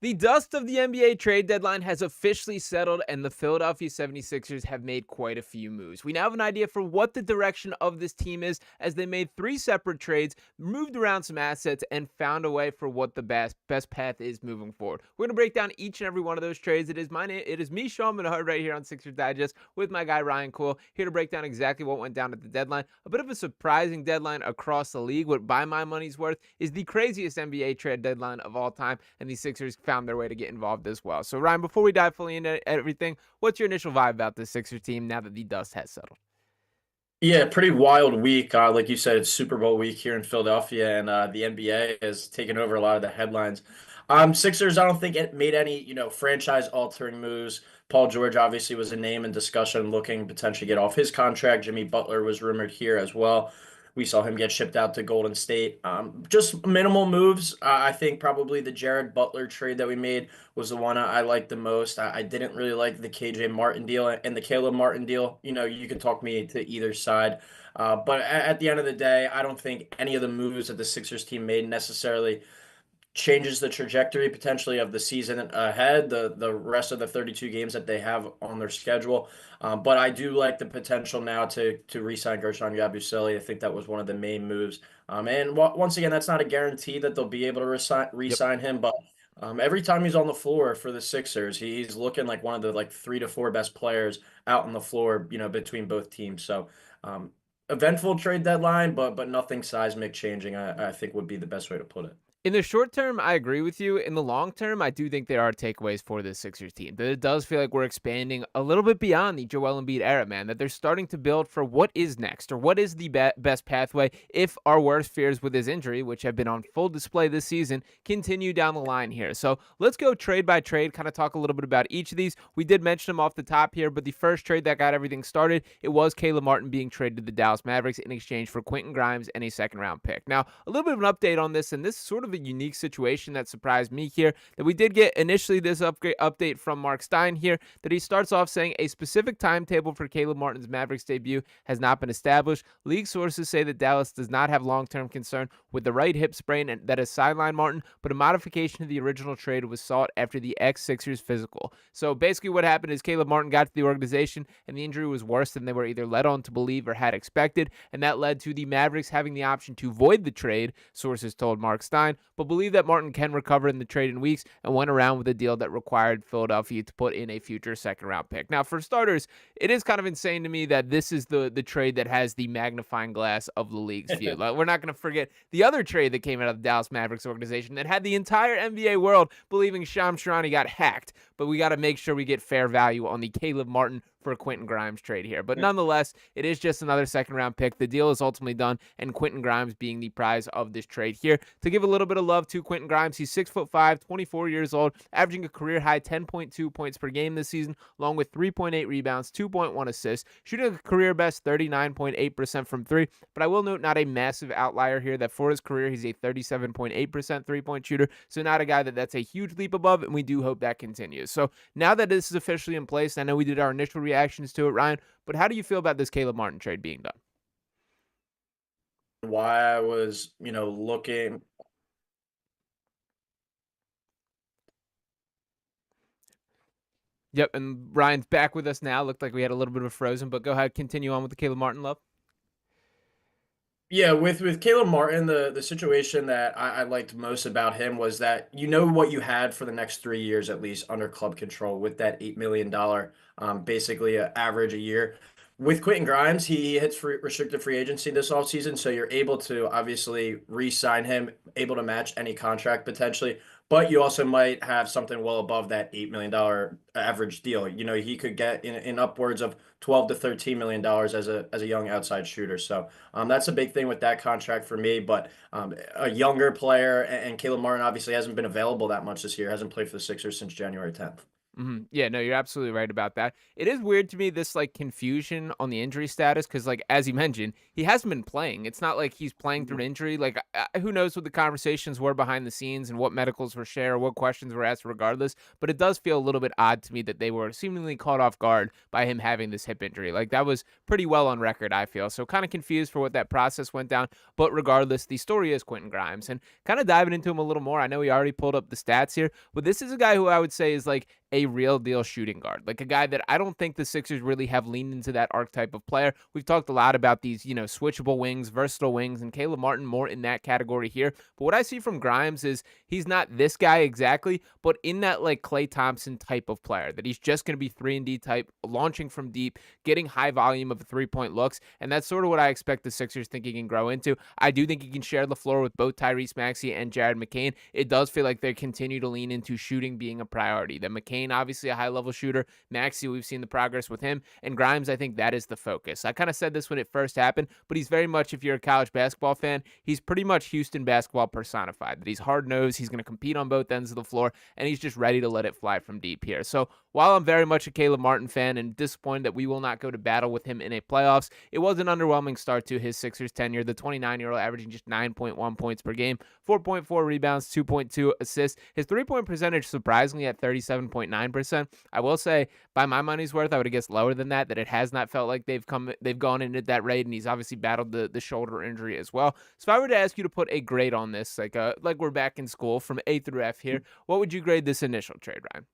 The dust of the NBA trade deadline has officially settled, and the Philadelphia 76ers have made quite a few moves. We now have an idea for what the direction of this team is, as they made three separate trades, moved around some assets, and found a way for what the best path is moving forward. We're going to break down each and every one of those trades. It is me, Sean Menard, right here on Sixers Digest with my guy Ryan Coyle, here to break down exactly what went down at the deadline. A bit of a surprising deadline across the league. What, by my money's worth, is the craziest NBA trade deadline of all time, and the Sixers found their way to get involved as well. So, Ryan, before we dive fully into everything, what's your initial vibe about this Sixers team now that the dust has settled? Yeah, pretty wild week. Like you said, it's Super Bowl week here in Philadelphia, and the NBA has taken over a lot of the headlines. Sixers, I don't think it made any, franchise-altering moves. Paul George obviously was a name in discussion, looking potentially get off his contract. Jimmy Butler was rumored here as well. We saw him get shipped out to Golden State. Just minimal moves. I think probably the Jared Butler trade that we made was the one I liked the most. I didn't really like the KJ Martin deal and the Caleb Martin deal. You can talk me to either side. But at the end of the day, I don't think any of the moves that the Sixers team made necessarily changes the trajectory potentially of the season ahead, the rest of the 32 games that they have on their schedule. But I do like the potential now to re-sign Gershon Yabusele. I think that was one of the main moves. And once again, that's not a guarantee that they'll be able to Yep. re-sign him, but every time he's on the floor for the Sixers, he's looking like one of the like 3 to 4 best players out on the floor, between both teams. So eventful trade deadline, but nothing seismic changing, I think would be the best way to put it. In the short term, I agree with you. In the long term, I do think there are takeaways for this Sixers team. But it does feel like we're expanding a little bit beyond the Joel Embiid era, man. That they're starting to build for what is next, or what is the best pathway if our worst fears with his injury, which have been on full display this season, continue down the line here. So let's go trade by trade, kind of talk a little bit about each of these. We did mention them off the top here, but the first trade that got everything started, it was Caleb Martin being traded to the Dallas Mavericks in exchange for Quentin Grimes and a second round pick. Now, a little bit of an update on this, and this is sort of a unique situation that surprised me here, that we did get initially this update from Mark Stein here, that he starts off saying a specific timetable for Caleb Martin's Mavericks debut has not been established. League sources say that Dallas does not have long-term concern with the right hip sprain and that has sidelined Martin, but a modification to the original trade was sought after the ex-Sixers physical. So basically what happened is Caleb Martin got to the organization and the injury was worse than they were either led on to believe or had expected, and that led to the Mavericks having the option to void the trade, sources told Mark Stein, but believe that Martin can recover in the trade in weeks, and went around with a deal that required Philadelphia to put in a future second round pick. Now, for starters, it is kind of insane to me that this is the trade that has the magnifying glass of the league's view. Like, we're not going to forget the other trade that came out of the Dallas Mavericks organization that had the entire NBA world believing Shams Charania got hacked, but we got to make sure we get fair value on the Caleb Martin for Quentin Grimes trade here. But nonetheless, it is just another second round pick. The deal is ultimately done, and Quentin Grimes being the prize of this trade here. To give a little bit of love to Quentin Grimes, he's 6'5", 24 years old, averaging a career high 10.2 points per game this season, along with 3.8 rebounds, 2.1 assists, shooting a career best 39.8% from three. But I will note, not a massive outlier here, that for his career, he's a 37.8% three-point shooter. So not a guy that's a huge leap above, and we do hope that continues. So now that this is officially in place, I know we did our initial reactions to it, Ryan, but how do you feel about this Caleb Martin trade being done? Why I was, looking. Yep, and Ryan's back with us now. Looked like we had a little bit of a frozen, but go ahead, continue on with the Caleb Martin love. Yeah, with Caleb Martin, the situation that I liked most about him was that you know what you had for the next 3 years at least under club control with that $8 million, basically average a year. With Quentin Grimes, he hits restricted free agency this offseason, so you're able to obviously re-sign him, able to match any contract potentially, but you also might have something well above that $8 million average deal. He could get in upwards of 12 to $13 million as a young outside shooter. So that's a big thing with that contract for me. But a younger player, and Caleb Martin obviously hasn't been available that much this year, hasn't played for the Sixers since January 10th. Yeah, no, you're absolutely right about that. It is weird to me, this like confusion on the injury status, because like as you mentioned, he hasn't been playing. It's not like he's playing through Mhm. an injury. Like who knows what the conversations were behind the scenes and what medicals were shared, or what questions were asked, regardless. But it does feel a little bit odd to me that they were seemingly caught off guard by him having this hip injury. Like that was pretty well on record, I feel. So kind of confused for what that process went down. But regardless, the story is Quentin Grimes, and kind of diving into him a little more. I know he already pulled up the stats here, but this is a guy who I would say is like a real deal shooting guard, like a guy that I don't think the Sixers really have leaned into that archetype of player. We've talked a lot about these, switchable wings, versatile wings, and Caleb Martin more in that category here. But what I see from Grimes is he's not this guy exactly, but in that like Klay Thompson type of player, that he's just going to be 3-and-D type, launching from deep, getting high volume of 3-point looks. And that's sort of what I expect the Sixers think he can grow into. I do think he can share the floor with both Tyrese Maxey and Jared McCain. It does feel like they continue to lean into shooting being a priority. That McCain, obviously a high level shooter. Maxey, we've seen the progress with him. And Grimes, I think that is the focus. I kind of said this when it first happened, but he's very much, if you're a college basketball fan, he's pretty much Houston basketball personified. That he's hard nosed, he's going to compete on both ends of the floor, and he's just ready to let it fly from deep here. So while I'm very much a Caleb Martin fan and disappointed that we will not go to battle with him in a playoffs, it was an underwhelming start to his Sixers tenure. The 29-year-old averaging just 9.1 points per game, 4.4 rebounds, 2.2 assists. His three-point percentage surprisingly at 37.9%. I will say, by my money's worth, I would have guessed lower than that. That it has not felt like they've gone in at that rate, and he's obviously battled the shoulder injury as well. So if I were to ask you to put a grade on this, like we're back in school from A through F here, what would you grade this initial trade, Ryan?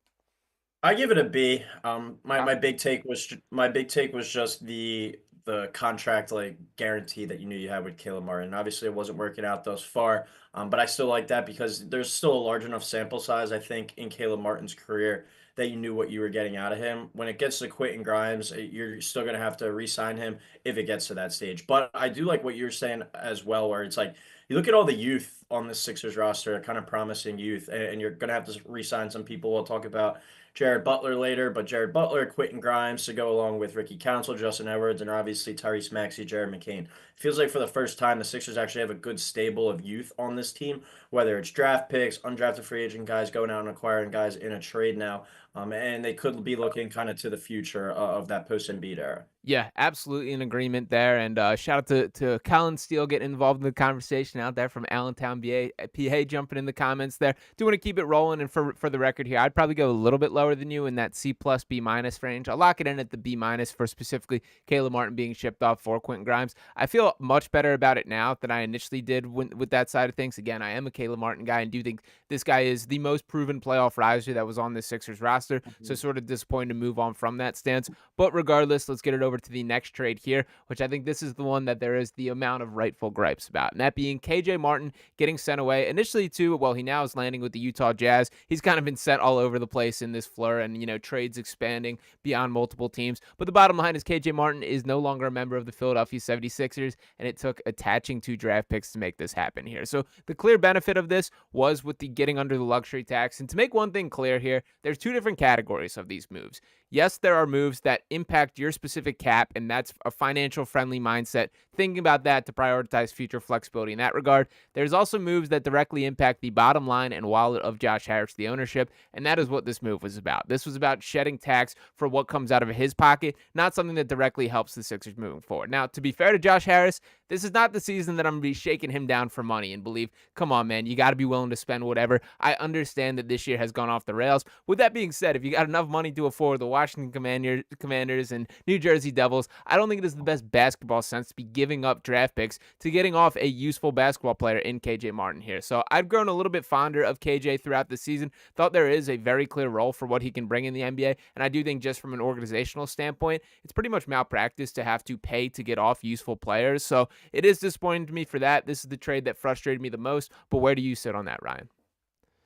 I give it a B. My Okay. my big take was my big take was just the contract like guarantee that you knew you had with Caleb Martin. Obviously, it wasn't working out thus far, but I still like that because there's still a large enough sample size, I think, in Caleb Martin's career that you knew what you were getting out of him. When it gets to Quentin Grimes, you're still gonna have to re-sign him if it gets to that stage. But I do like what you're saying as well, where it's like you look at all the youth on the Sixers roster, kind of promising youth, and you're gonna have to re-sign some people. We'll talk about Jared Butler later, but Jared Butler, Quentin Grimes to go along with Ricky Council, Justin Edwards, and obviously Tyrese Maxey, Jared McCain. Feels like for the first time the Sixers actually have a good stable of youth on this team, whether it's draft picks, undrafted free agent guys going out and acquiring guys in a trade now, and they could be looking kind of to the future of that post Embiid era. Yeah, absolutely in agreement there. And shout out to Colin Steele getting involved in the conversation out there from Allentown, PA, jumping in the comments there. Do want to keep it rolling. And for the record here, I'd probably go a little bit lower than you in that C plus B minus range. I'll lock it in at the B minus for specifically Caleb Martin being shipped off for Quentin Grimes. I feel much better about it now than I initially did with that side of things. Again, I am a Caleb Martin guy and do think this guy is the most proven playoff riser that was on the Sixers roster. So Mhm. sort of disappointed to move on from that stance. But regardless, let's get it over to the next trade here, which I think this is the one that there is the amount of rightful gripes about. And that being KJ Martin getting sent away initially to, well, he now is landing with the Utah Jazz. He's kind of been set all over the place in this flurry and, trades expanding beyond multiple teams. But the bottom line is KJ Martin is no longer a member of the Philadelphia 76ers, and it took attaching 2 draft picks to make this happen here. So the clear benefit of this was with the getting under the luxury tax. And to make one thing clear here, there's 2 different categories of these moves. Yes, there are moves that impact your specific cap, and that's a financial friendly mindset. Thinking about that to prioritize future flexibility in that regard. There's also moves that directly impact the bottom line and wallet of Josh Harris, the ownership, and that is what this move was about. This was about shedding tax for what comes out of his pocket, not something that directly helps the Sixers moving forward. Now, to be fair to Josh Harris, this is not the season that I'm going to be shaking him down for money and believe, come on, man, you got to be willing to spend whatever. I understand that this year has gone off the rails. With that being said, if you got enough money to afford the Washington Commanders and New Jersey Devils, I don't think it is the best basketball sense to be giving up draft picks to getting off a useful basketball player in KJ Martin here. So I've grown a little bit fonder of KJ throughout the season. Thought there is a very clear role for what he can bring in the NBA. And I do think just from an organizational standpoint, it's pretty much malpractice to have to pay to get off useful players. So it is disappointing to me for that. This is the trade that frustrated me the most. But where do you sit on that, Ryan?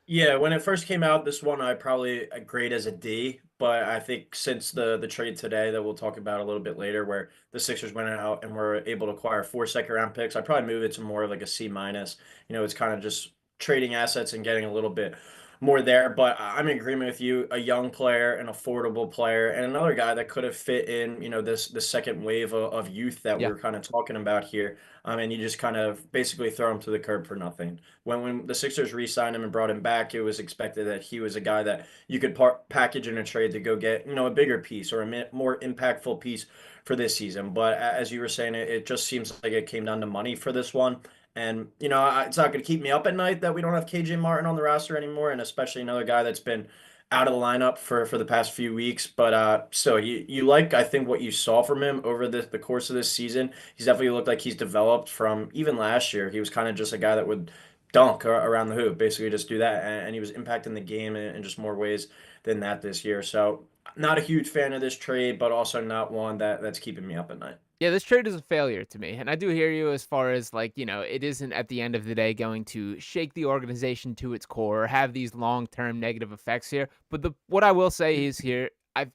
Yeah, when it first came out, this one I probably grade as a D, but I think since the trade today that we'll talk about a little bit later, where the Sixers went out and were able to acquire 4 second round picks, I probably move it to more of like a C minus. It's kind of just trading assets and getting a little bit more there. But I'm in agreement with you. A young player, an affordable player, and another guy that could have fit in, this second wave of youth that we Yeah. were kind of talking about here. And you just kind of basically throw him to the curb for nothing. When the Sixers re-signed him and brought him back, it was expected that he was a guy that you could package in a trade to go get, a bigger piece or a more impactful piece for this season. But as you were saying, it just seems like it came down to money for this one. And, it's not going to keep me up at night that we don't have KJ Martin on the roster anymore, and especially another guy that's been out of the lineup for the past few weeks. But still, you like, I think, what you saw from him over the course of this season. He's definitely looked like he's developed from even last year. He was kind of just a guy that would dunk around the hoop, basically just do that. And he was impacting the game in just more ways than that this year. So not a huge fan of this trade, but also not one that's keeping me up at night. Yeah, this trade is a failure to me. And I do hear you as far as like, it isn't at the end of the day going to shake the organization to its core or have these long-term negative effects here. But what I will say is here,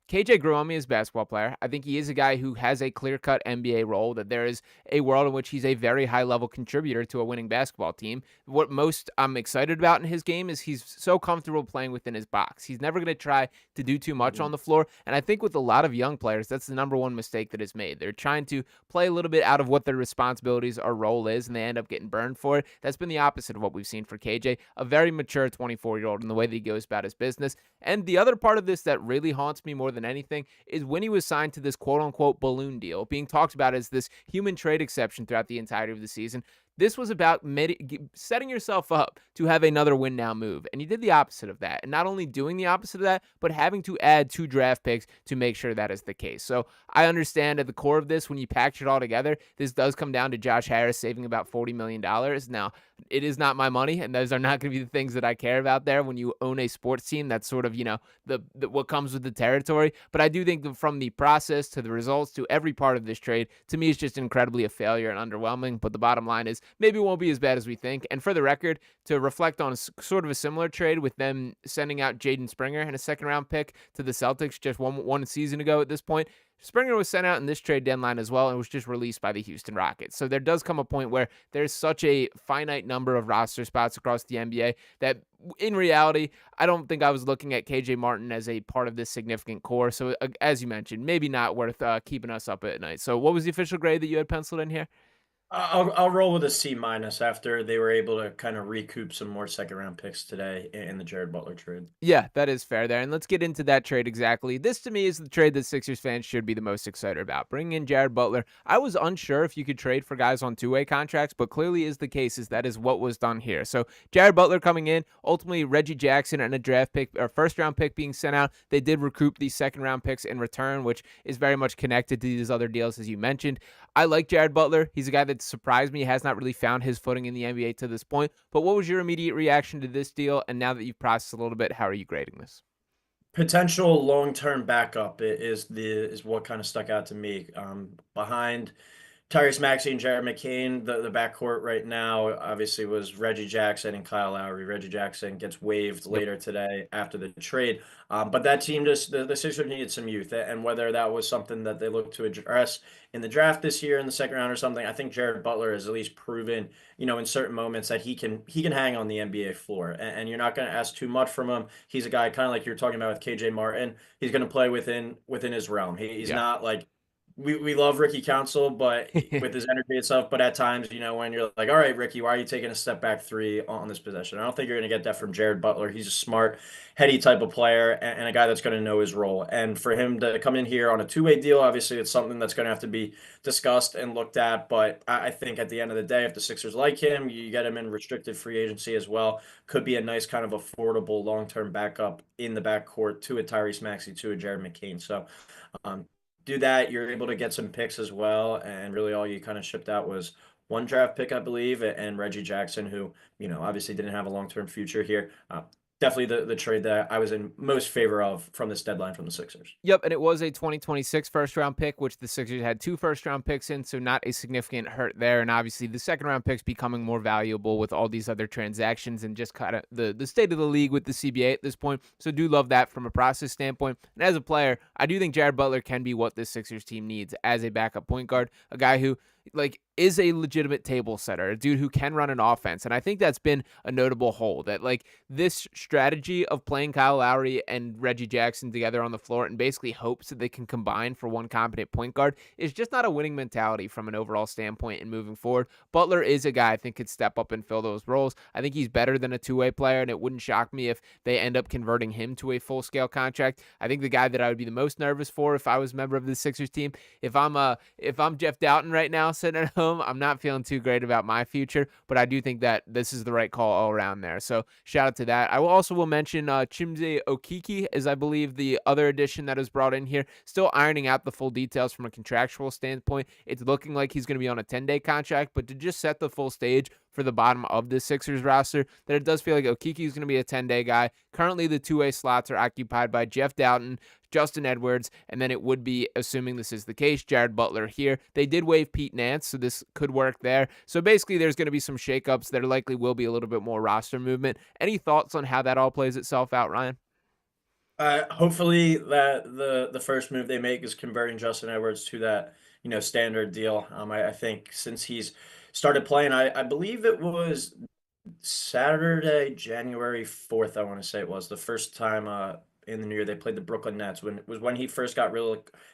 KJ grew on me as a basketball player. I think he is a guy who has a clear-cut NBA role, that there is a world in which he's a very high-level contributor to a winning basketball team. What most I'm excited about in his game is he's so comfortable playing within his box. He's never going to try to do too much on the floor. And I think with a lot of young players, that's the number one mistake that is made. They're trying to play a little bit out of what their responsibilities or role is, and they end up getting burned for it. That's been the opposite of what we've seen for KJ, a very mature 24-year-old in the way that he goes about his business. And the other part of this that really haunts me more than anything is when he was signed to this quote-unquote balloon deal, being talked about as this human trade exception throughout the entirety of the season. This was about setting yourself up to have another win now move. And he did the opposite of that. And not only doing the opposite of that, but having to add 2 draft picks to make sure that is the case. So I understand at the core of this, when you package it all together, this does come down to Josh Harris saving about $40 million. Now, it is not my money, and those are not going to be the things that I care about there when you own a sports team. That's sort of, the what comes with the territory. But I do think that from the process to the results to every part of this trade, to me, it's just incredibly a failure and underwhelming. But the bottom line is maybe it won't be as bad as we think. And for the record, to reflect on sort of a similar trade with them sending out Jaden Springer and a second-round pick to the Celtics just one season ago at this point, Springer was sent out in this trade deadline as well and was just released by the Houston Rockets. So there does come a point where there's such a finite number of roster spots across the NBA that in reality, I don't think I was looking at KJ Martin as a part of this significant core. So as you mentioned, maybe not worth keeping us up at night. So what was the official grade that you had penciled in here? I'll roll with a C minus after they were able to kind of recoup some more second round picks today in the Jared Butler trade. Yeah, that is fair there. And let's get into that trade exactly. This, to me, is the trade that Sixers fans should be the most excited about. Bringing in Jared Butler. I was unsure if you could trade for guys on two-way contracts, but clearly is the case, is that is what was done here. So Jared Butler coming in, ultimately Reggie Jackson and a draft pick or first-round pick being sent out. They did recoup these second-round picks in return, which is very much connected to these other deals, as you mentioned. I like Jared Butler. He's a guy that surprised me. He has not really found his footing in the NBA to this point. But what was your immediate reaction to this deal? And now that you've processed a little bit, how are you grading this? Potential long-term backup is what kind of stuck out to me. Behind Tyrese Maxey and Jared McCain, the backcourt right now obviously was Reggie Jackson and Kyle Lowry. Reggie Jackson gets waived Yep. later today after the trade. But that team just the Sixers needed some youth, and whether that was something that they looked to address in the draft this year in the second round or something, I think Jared Butler has at least proven, in certain moments that he can hang on the NBA floor, and you're not going to ask too much from him. He's a guy kind of like you're talking about with KJ Martin. He's going to play within his realm. He's Yeah. not like we love Ricky Council, but with his energy and stuff. But at times, when you're like, all right, Ricky, why are you taking a step back three on this possession? I don't think you're going to get that from Jared Butler. He's a smart, heady type of player and a guy that's going to know his role. And for him to come in here on a two-way deal, obviously it's something that's going to have to be discussed and looked at. But I think at the end of the day, if the Sixers like him, you get him in restricted free agency as well. Could be a nice kind of affordable long-term backup in the backcourt to a Tyrese Maxey, to a Jared McCain. So do that. You're able to get some picks as well. And really all you kind of shipped out was one draft pick, I believe, and Reggie Jackson, who, obviously didn't have a long-term future here. Definitely the trade that I was in most favor of from this deadline from the Sixers. Yep, and it was a 2026 first-round pick, which the Sixers had 2 first-round picks in, so not a significant hurt there. And obviously, the second-round picks becoming more valuable with all these other transactions and just kind of the state of the league with the CBA at this point. So do love that from a process standpoint. And as a player, I do think Jared Butler can be what this Sixers team needs as a backup point guard, a guy who, like, is a legitimate table setter, a dude who can run an offense. And I think that's been a notable hole, that like this strategy of playing Kyle Lowry and Reggie Jackson together on the floor and basically hopes that they can combine for one competent point guard is just not a winning mentality from an overall standpoint and moving forward. Butler is a guy I think could step up and fill those roles. I think he's better than a two-way player, and it wouldn't shock me if they end up converting him to a full-scale contract. I think the guy that I would be the most nervous for if I was a member of the Sixers team, if I'm Jeff Doughton right now sitting at home, I'm not feeling too great about my future, but I do think that this is the right call all around there. So shout out to that. I will mention Chimze Okeke is, I believe, the other addition that is brought in here. Still ironing out the full details from a contractual standpoint. It's looking like he's going to be on a 10-day contract, but to just set the full stage for the bottom of the Sixers roster, that it does feel like Okeke is going to be a 10-day guy. Currently, the two-way slots are occupied by Jeff Doughton, Justin Edwards, and then it would be, assuming this is the case, Jared Butler here. They did waive Pete Nance, so this could work there. So basically, there's going to be some shakeups. There likely will be a little bit more roster movement. Any thoughts on how that all plays itself out, Ryan? Hopefully that the first move they make is converting Justin Edwards to that, standard deal. I think since he's started playing, I believe it was Saturday, January 4th, I want to say it was the first time in the new year they played the Brooklyn Nets, when he first got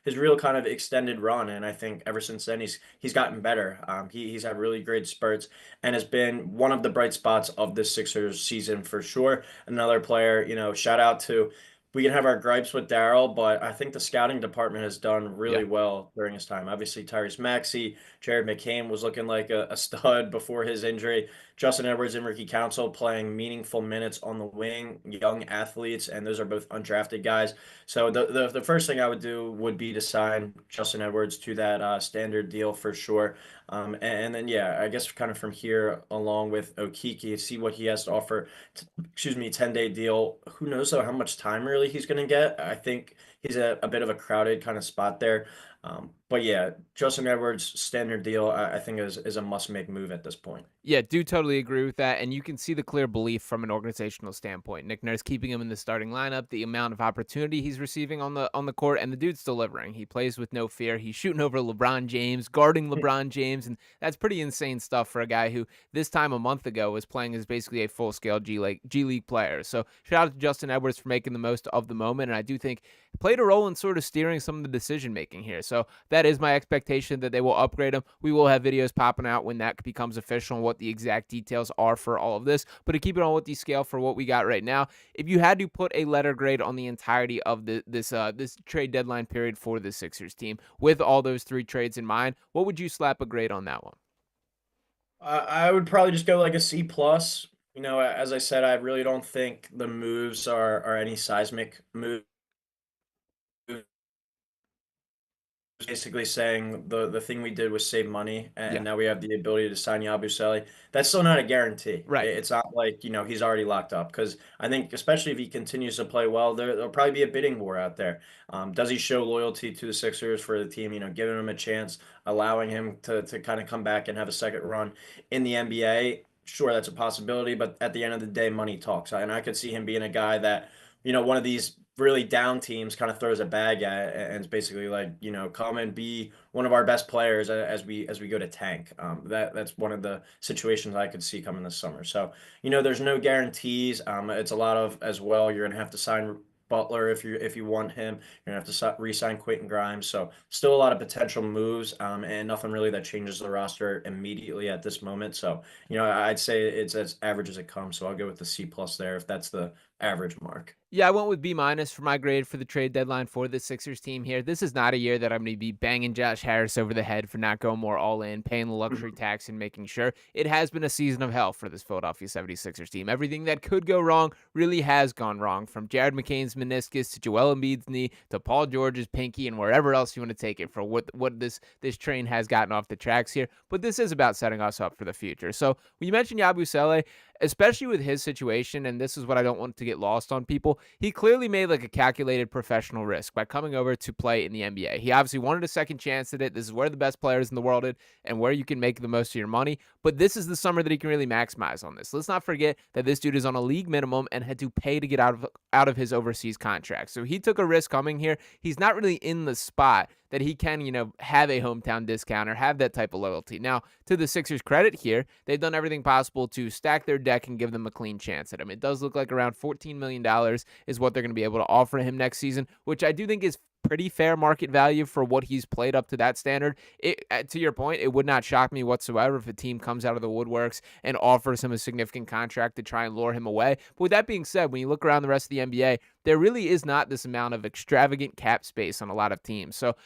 his real kind of extended run, and I think ever since then he's gotten better. He's had really great spurts and has been one of the bright spots of this Sixers season for sure. Another player, shout out to. We can have our gripes with Daryl, but I think the scouting department has done Yeah. really well during his time. Obviously, Tyrese Maxey, Jared McCain was looking like a stud before his injury. Justin Edwards and Ricky Council playing meaningful minutes on the wing, young athletes, and those are both undrafted guys. So the first thing I would do would be to sign Justin Edwards to that standard deal for sure. And then, yeah, I guess kind of from here, along with Okeke, see what he has to offer. 10-day deal. Who knows though how much time really he's going to get? I think he's a bit of a crowded kind of spot there. But yeah, Justin Edwards standard deal, I think is a must-make move at this point. Yeah, do totally agree with that. And you can see the clear belief from an organizational standpoint. Nick Nurse keeping him in the starting lineup, the amount of opportunity he's receiving on the court, and the dude's delivering. He plays with no fear. He's shooting over LeBron James, guarding LeBron James, and that's pretty insane stuff for a guy who this time a month ago was playing as basically a full-scale G League player. So shout out to Justin Edwards for making the most of the moment, and I do think played a role in sort of steering some of the decision making here. So that is my expectation that they will upgrade him. We will have videos popping out when that becomes official and what the exact details are for all of this. But to keep it on with the scale for what we got right now, if you had to put a letter grade on the entirety of this trade deadline period for the Sixers team, with all those three trades in mind, what would you slap a grade on that one? I would probably just go like a C plus. As I said, I really don't think the moves are any seismic moves. Basically saying the thing we did was save money, and Yeah, now we have the ability to sign Yabusele. That's still not a guarantee. right. It's not like, he's already locked up, because I think especially if he continues to play well, there'll probably be a bidding war out there. Does he show loyalty to the Sixers for the team, giving him a chance, allowing him to kind of come back and have a second run in the NBA? Sure, that's a possibility, but at the end of the day, money talks. And I could see him being a guy that, one of these really down teams kind of throws a bag at, and it's basically like, come and be one of our best players as we go to tank. That's one of the situations I could see coming this summer. So, there's no guarantees. It's a lot of, as well, you're gonna have to sign Butler if you want him. You're gonna have to re-sign Quentin Grimes. So still a lot of potential moves, and nothing really that changes the roster immediately at this moment. So, I'd say it's as average as it comes. So I'll go with the C plus there if that's the average mark. Yeah, I went with B minus for my grade for the trade deadline for the Sixers team here. This is not a year that I'm going to be banging Josh Harris over the head for not going more all in, paying the luxury tax and making sure. It has been a season of hell for this Philadelphia 76ers team. Everything that could go wrong really has gone wrong, from Jared McCain's meniscus to Joel Embiid's knee to Paul George's pinky and wherever else you want to take it for what this train has gotten off the tracks here. But this is about setting us up for the future. So when you mentioned Yabusele, especially with his situation. And this is what I don't want to get lost on people. He clearly made like a calculated professional risk by coming over to play in the NBA. He obviously wanted a second chance at it. This is where the best players in the world are and where you can make the most of your money. But this is the summer that he can really maximize on this. Let's not forget that this dude is on a league minimum and had to pay to get out of his overseas contract. So he took a risk coming here. He's not really in the spot that he can, have a hometown discount or have that type of loyalty. Now, to the Sixers' credit here, they've done everything possible to stack their deck and give them a clean chance at him. It does look like around $14 million is what they're going to be able to offer him next season, which I do think is pretty fair market value for what he's played up to that standard. To your point, it would not shock me whatsoever if a team comes out of the woodworks and offers him a significant contract to try and lure him away. But with that being said, when you look around the rest of the NBA, there really is not this amount of extravagant cap space on a lot of teams. So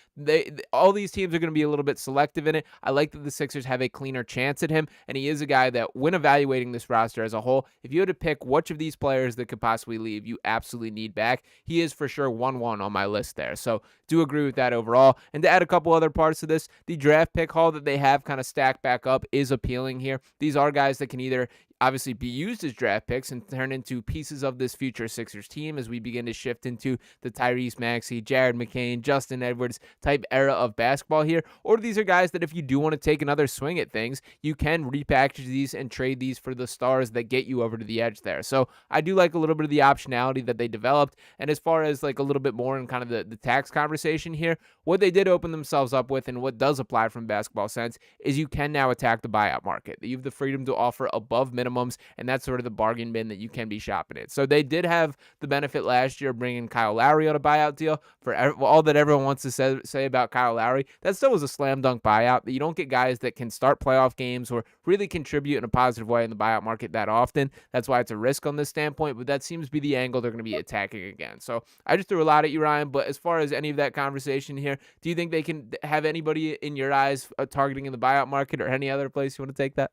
all these teams are going to be a little bit selective in it. I like that the Sixers have a cleaner chance at him, and he is a guy that, when evaluating this roster as a whole, if you had to pick which of these players that could possibly leave, you absolutely need back, he is for sure 1-1 on my list there. So do agree with that overall. And to add a couple other parts to this, the draft pick haul that they have kind of stacked back up is appealing here. These are guys that can either obviously be used as draft picks and turn into pieces of this future Sixers team as we begin to shift into the Tyrese Maxey, Jared McCain, Justin Edwards type era of basketball here. Or these are guys that if you do want to take another swing at things, you can repackage these and trade these for the stars that get you over to the edge there. So I do like a little bit of the optionality that they developed. And as far as like a little bit more in kind of the tax conversation here, what they did open themselves up with and what does apply from basketball sense is you can now attack the buyout market. You have the freedom to offer above minimums, and that's sort of the bargain bin that you can be shopping at. So they did have the benefit last year of bringing Kyle Lowry on a buyout deal. For all that everyone wants to say about Kyle Lowry, that still was a slam dunk buyout. That you don't get guys that can start playoff games or really contribute in a positive way in the buyout market that often. That's why it's a risk on this standpoint, but that seems to be the angle they're going to be attacking again. So I just threw a lot at you, Ryan, but as far as any of that conversation here, do you think they can have anybody in your eyes targeting in the buyout market or any other place you want to take that?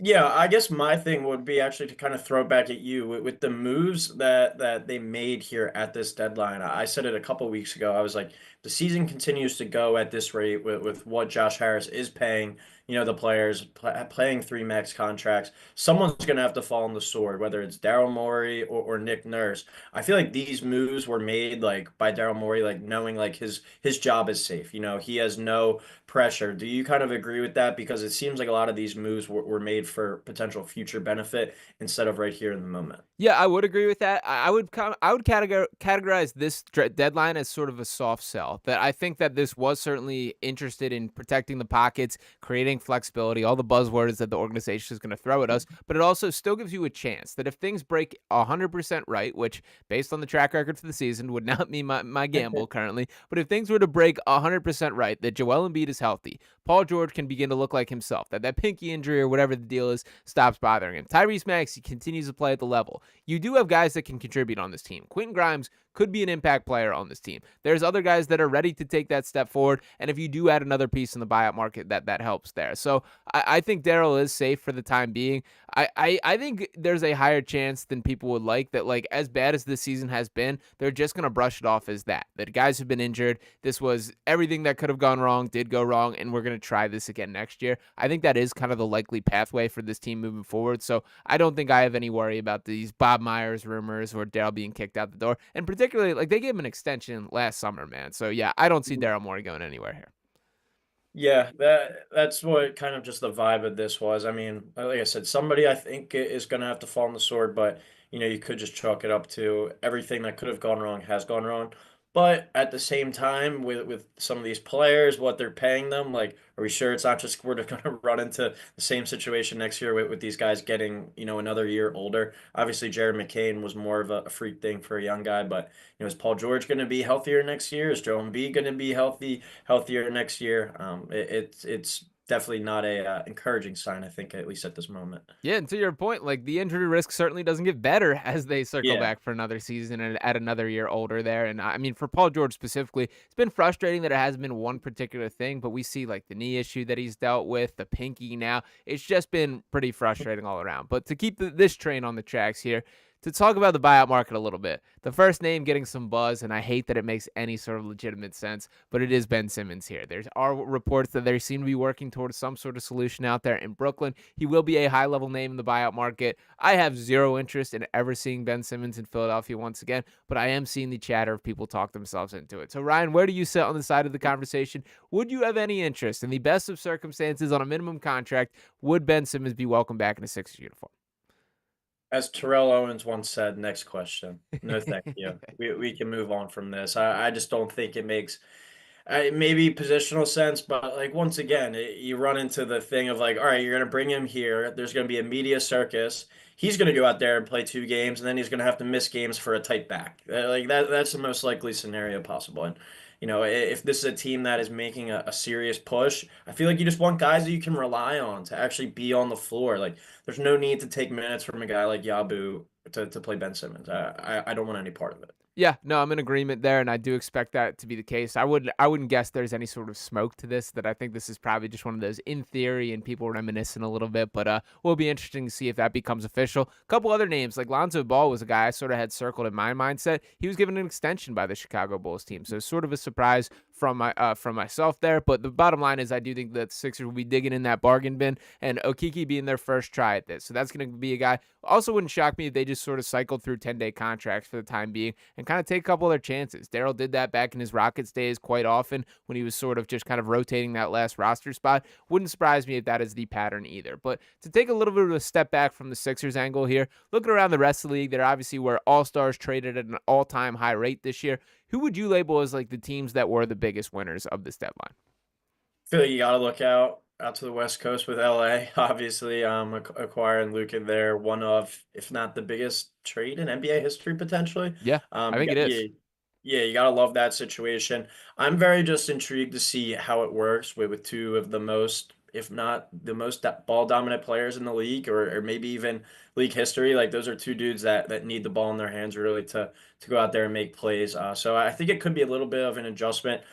Yeah, I guess my thing would be actually to kind of throw back at you with the moves that they made here at this deadline. I said it a couple weeks ago. I was like, the season continues to go at this rate with what Josh Harris is paying, the players playing three max contracts. Someone's going to have to fall on the sword, whether it's Daryl Morey or Nick Nurse. I feel like these moves were made like by Daryl Morey, like knowing like his job is safe. He has no pressure. Do you kind of agree with that? Because it seems like a lot of these moves were made for potential future benefit instead of right here in the moment. Yeah, I would agree with that. I would categorize this deadline as sort of a soft sell. That I think that this was certainly interested in protecting the pockets, creating flexibility, all the buzzwords that the organization is going to throw at us. But it also still gives you a chance that if things break 100% right, which based on the track record for the season would not be my gamble currently, but if things were to break 100% right, that Joel Embiid is healthy, Paul George can begin to look like himself, that pinky injury or whatever the deal is stops bothering him. Tyrese Maxey continues to play at the level. You do have guys that can contribute on this team. Quentin Grimes could be an impact player on this team. There's other guys that are ready to take that step forward, and if you do add another piece in the buyout market, that helps there. So I think Daryl is safe for the time being. I think there's a higher chance than people would like that, like, as bad as this season has been, they're just going to brush it off as that guys have been injured. This was everything that could have gone wrong, did go wrong, and we're going to try this again next year. I think that is kind of the likely pathway for this team moving forward. So I don't think I have any worry about these Bob Myers rumors or Daryl being kicked out the door. And particularly, like, they gave him an extension last summer, man. So yeah, I don't see Daryl Morey going anywhere here. Yeah, that's what kind of just the vibe of this was. I mean, like I said, somebody I think is going to have to fall on the sword, but you could just chalk it up to everything that could have gone wrong has gone wrong. But at the same time, with some of these players, what they're paying them, like, are we sure it's not just we're going to run into the same situation next year with these guys getting, another year older? Obviously, Jared McCain was more of a freak thing for a young guy, but is Paul George going to be healthier next year? Is Joel Embiid going to be healthier next year? It's definitely not a encouraging sign, I think, at least at this moment. Yeah, and to your point, like, the injury risk certainly doesn't get better as they circle Yeah. back for another season and add another year older there. And I mean, for Paul George specifically, it's been frustrating that it hasn't been one particular thing, but we see like the knee issue that he's dealt with, the pinky now. It's just been pretty frustrating all around. But to keep this train on the tracks here, to talk about the buyout market a little bit. The first name getting some buzz, and I hate that it makes any sort of legitimate sense, but it is Ben Simmons here. There are reports that they seem to be working towards some sort of solution out there in Brooklyn. He will be a high level name in the buyout market. I have zero interest in ever seeing Ben Simmons in Philadelphia once again, but I am seeing the chatter of people talk themselves into it. So, Ryan, where do you sit on the side of the conversation? Would you have any interest in the best of circumstances on a minimum contract? Would Ben Simmons be welcome back in a Sixers uniform? As Terrell Owens once said, next question. No, thank you. We can move on from this. I just don't think it makes maybe positional sense, but like once again, you run into the thing of like, all right, you're gonna bring him here. There's gonna be a media circus. He's gonna go out there and play 2 games, and then he's gonna have to miss games for a tight back. Like that's the most likely scenario possible. And if this is a team that is making a serious push, I feel like you just want guys that you can rely on to actually be on the floor. Like there's no need to take minutes from a guy like Yabu to play Ben Simmons. I don't want any part of it. Yeah, no, I'm in agreement there, and I do expect that to be the case. I wouldn't guess there's any sort of smoke to this. That I think this is probably just one of those in theory and people reminiscing a little bit. But will be interesting to see if that becomes official. A couple other names like Lonzo Ball was a guy I sort of had circled in my mindset. He was given an extension by the Chicago Bulls team, so sort of a surprise from myself there. But the bottom line is I do think that the Sixers will be digging in that bargain bin, and Okiki being their first try at this. So that's going to be a guy. Also, wouldn't shock me if they just sort of cycled through 10-day contracts for the time being and kind of take a couple of their chances. Daryl did that back in his Rockets days quite often when he was sort of just kind of rotating that last roster spot. Wouldn't surprise me if that is the pattern either. But to take a little bit of a step back from the Sixers angle here, looking around the rest of the league, they're obviously where all-stars traded at an all-time high rate this year. Who would you label as like the teams that were the biggest winners of this deadline? Feel like you got to look out to the West Coast with LA. Obviously, acquiring Luka there, one of, if not the biggest trade in NBA history potentially. Yeah, I think it Yeah, is. yeah, you gotta love that situation. I'm very just intrigued to see how it works with two of the most, if not the most ball dominant players in the league, or maybe even league history. Like those are two dudes that need the ball in their hands really to go out there and make plays. So I think it could be a little bit of an adjustment.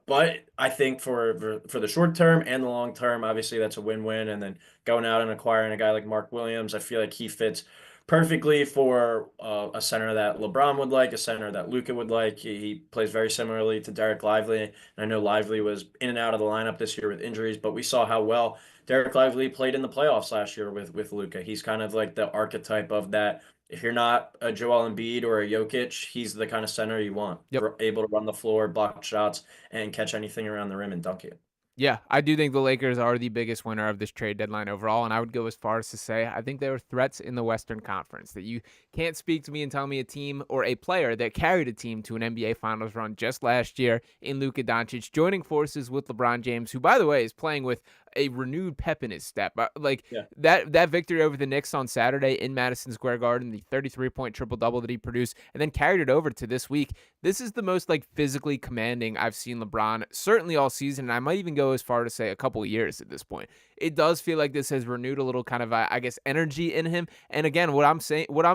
But I think for the short term and the long term, obviously that's a win-win. And then going out and acquiring a guy like Mark Williams, I feel like he fits perfectly for a center that LeBron would like, a center that Luka would like. He plays very similarly to Derek Lively. And I know Lively was in and out of the lineup this year with injuries, but we saw how well Derek Lively played in the playoffs last year with Luka. He's kind of like the archetype of that. If you're not a Joel Embiid or a Jokic, he's the kind of center you want, Yep. able to run the floor, block shots, and catch anything around the rim and dunk it. Yeah, I do think the Lakers are the biggest winner of this trade deadline overall, and I would go as far as to say I think they were threats in the Western Conference. That you can't speak to me and tell me a team or a player that carried a team to an NBA Finals run just last year in Luka Doncic, joining forces with LeBron James, who, by the way, is playing with a renewed pep in his step. Like Yeah. that victory over the Knicks on Saturday in Madison Square Garden, the 33-point triple-double that he produced, and then carried it over to this week. This is the most like physically commanding I've seen LeBron certainly all season, and I might even go as far to say a couple of years at this point. It does feel like this has renewed a little kind of I guess energy in him. And again, what I'm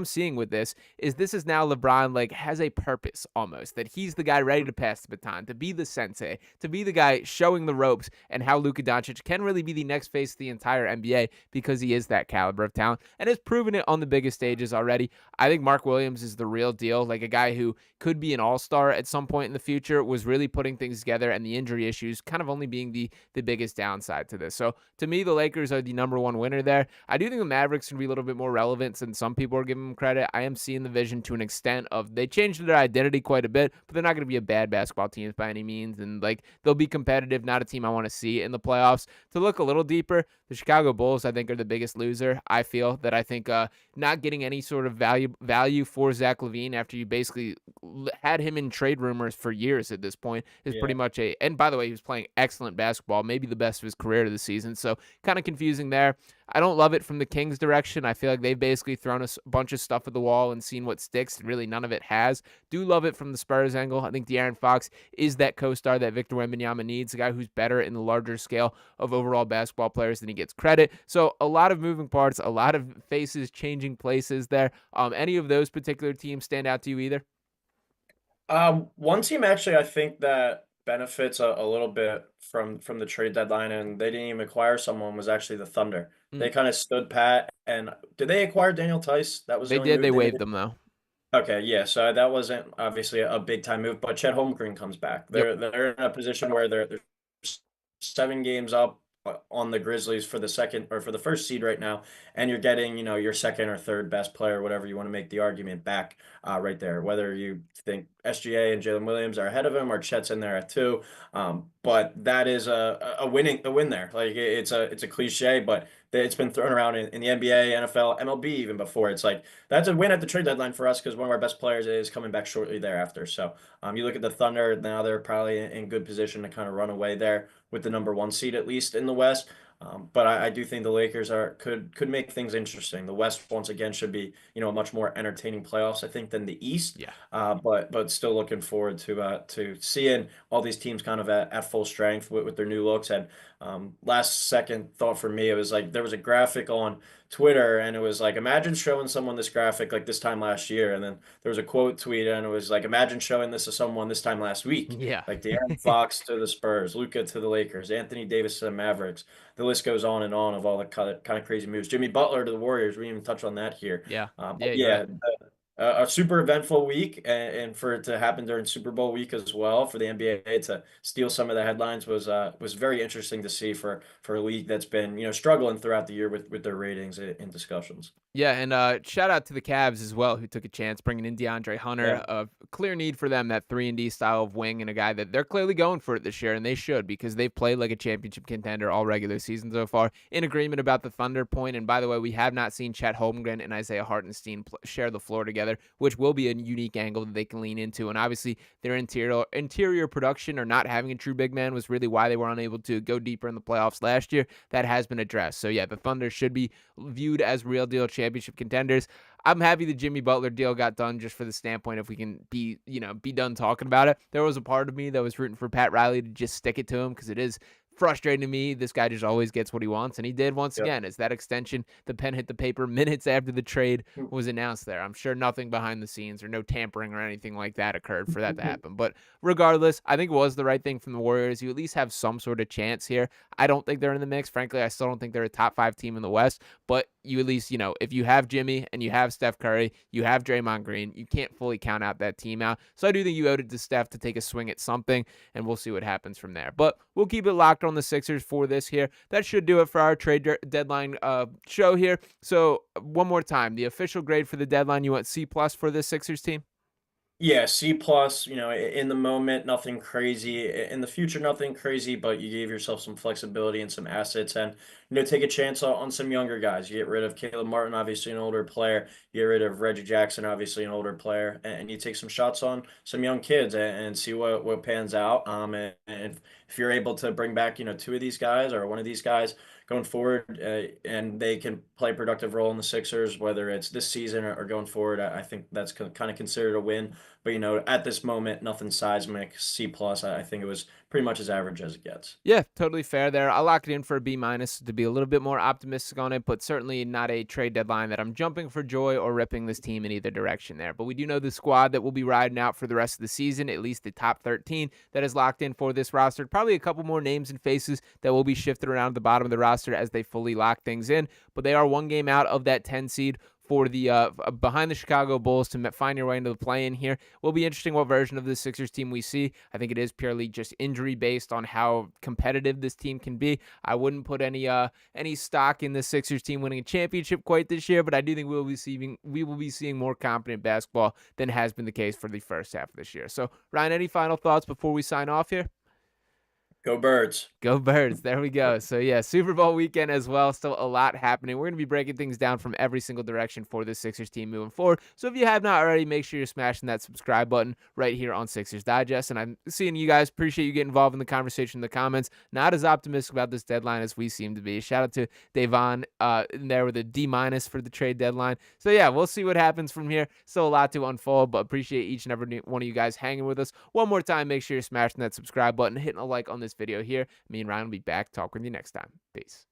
seeing with this is now LeBron like has a purpose almost, that he's the guy ready to pass the baton, to be the sensei, to be the guy showing the ropes, and how Luka Doncic can really be the next face of the entire NBA because he is that caliber of talent and has proven it on the biggest stages already. I think Mark Williams is the real deal, like a guy who could be an all-star at some point in the future, was really putting things together, and the injury issues kind of only being the biggest downside to this. So to me, the Lakers are the number one winner there. I do think the Mavericks can be a little bit more relevant than some people are giving them credit. I am seeing the vision to an extent of they changed their identity quite a bit, but they're not going to be a bad basketball team by any means. And like they'll be competitive, not a team I want to see in the playoffs. To look a little deeper, the Chicago Bulls, I think, are the biggest loser. I feel that I think not getting any sort of value for Zach LaVine after you basically had him in trade rumors for years at this point is pretty Yeah. much and by the way, he was playing excellent basketball, maybe the best of his career to the season. So kind of confusing there. I don't love it from the Kings direction. I feel like they've basically thrown a bunch of stuff at the wall and seen what sticks. Really, none of it has. Do love it from the Spurs angle. I think De'Aaron Fox is that co-star that Victor Wembanyama needs, a guy who's better in the larger scale of overall basketball players than he gets credit. So a lot of moving parts, a lot of faces changing places there. Any of those particular teams stand out to you either? One team actually I think that benefits a little bit from the trade deadline, and they didn't even acquire someone, was actually the Thunder. They Mm. kind of stood pat. And did they acquire Daniel Tice? That was the They only did. They move they waived made. them though. Okay, yeah, so that wasn't obviously a big time move, but Chet Holmgren comes back. Yep. They're in a position where they're 7 games up on the Grizzlies for the second or for the first seed right now, and you're getting, your second or third best player, whatever you want to make the argument back right there. Whether you think SGA and Jalen Williams are ahead of him or Chet's in there at 2, but that is a win there. Like it's a cliche, but it's been thrown around in the NBA, NFL, MLB even before. It's like that's a win at the trade deadline for us because one of our best players is coming back shortly thereafter. So you look at the Thunder now; they're probably in good position to kind of run away there with the number 1 seed at least in the West. But I do think the Lakers could make things interesting. The West once again should be a much more entertaining playoffs I think than the East. Yeah. But still looking forward to seeing all these teams kind of at full strength with their new looks. And last second thought for me, it was like there was a graphic on Twitter, and it was like, imagine showing someone this graphic like this time last year, and then there was a quote tweet, and it was like, imagine showing this to someone this time last week, Yeah. like De'Aaron Fox to the Spurs, Luka to the Lakers, Anthony Davis to the Mavericks. The list goes on and on of all the kind of crazy moves. Jimmy Butler to the Warriors. We didn't even touch on that here. Yeah. But Yeah. You're yeah, right. a super eventful week, and for it to happen during Super Bowl week as well, for the NBA to steal some of the headlines was very interesting to see for a league that's been struggling throughout the year with their ratings in discussions. Yeah, and shout out to the Cavs as well, who took a chance bringing in DeAndre Hunter. Yeah, A clear need for them, that 3-and-D style of wing, and a guy that they're clearly going for it this year, and they should because they've played like a championship contender all regular season so far. In agreement about the Thunder point, and by the way, we have not seen Chet Holmgren and Isaiah Hartenstein share the floor together, which will be a unique angle that they can lean into. And obviously, their interior production or not having a true big man was really why they were unable to go deeper in the playoffs last year. That has been addressed. So yeah, the Thunder should be viewed as real deal championship contenders. I'm happy the Jimmy Butler deal got done just for the standpoint if we can be done talking about it. There was a part of me that was rooting for Pat Riley to just stick it to him because it is frustrating to me. This guy just always gets what he wants, and he did once yeah. again. As that extension, the pen hit the paper minutes after the trade was announced there. I'm sure nothing behind the scenes or no tampering or anything like that occurred for that to happen. But regardless, I think it was the right thing from the Warriors. You at least have some sort of chance here. I don't think they're in the mix. Frankly, I still don't think they're a top 5 team in the West, but you at least, if you have Jimmy and you have Steph Curry, you have Draymond Green, you can't fully count out that team out. So I do think you owed it to Steph to take a swing at something, and we'll see what happens from there. But we'll keep it locked on the Sixers for this here. That should do it for our trade deadline show here. So one more time, the official grade for the deadline, you want C+ for this Sixers team? Yeah, C plus, in the moment, nothing crazy. In the future, nothing crazy, but you gave yourself some flexibility and some assets and, take a chance on some younger guys. You get rid of Caleb Martin, obviously an older player. You get rid of Reggie Jackson, obviously an older player, and you take some shots on some young kids and see what pans out. And if you're able to bring back, 2 of these guys or one of these guys going forward, and they can play a productive role in the Sixers, whether it's this season or going forward, I think that's kind of considered a win. But at this moment, nothing seismic. C plus. I think it was pretty much as average as it gets. Yeah, totally fair there. I'll lock it in for a B- to be a little bit more optimistic on it, but certainly not a trade deadline that I'm jumping for joy or ripping this team in either direction there. But we do know the squad that will be riding out for the rest of the season, at least the top 13 that is locked in for this roster. Probably a couple more names and faces that will be shifted around at the bottom of the roster as they fully lock things in, but they are one game out of that 10 seed for the behind the Chicago Bulls to find your way into the play-in here. Will be interesting what version of the Sixers team we see. I think it is purely just injury based on how competitive this team can be. I wouldn't put any stock in the Sixers team winning a championship quite this year, but I do think we will be seeing more competent basketball than has been the case for the first half of this year. So, Ryan, any final thoughts before we sign off here? Go Birds. Go Birds. There we go. So, yeah, Super Bowl weekend as well. Still a lot happening. We're going to be breaking things down from every single direction for the Sixers team moving forward. So, if you have not already, make sure you're smashing that subscribe button right here on Sixers Digest. And I'm seeing you guys. Appreciate you getting involved in the conversation in the comments. Not as optimistic about this deadline as we seem to be. Shout out to Devon in there with a D- for the trade deadline. So, yeah, we'll see what happens from here. Still a lot to unfold, but appreciate each and every one of you guys hanging with us. One more time, make sure you're smashing that subscribe button, hitting a like on this video here. Me and Ryan will be back. Talk with you next time. Peace.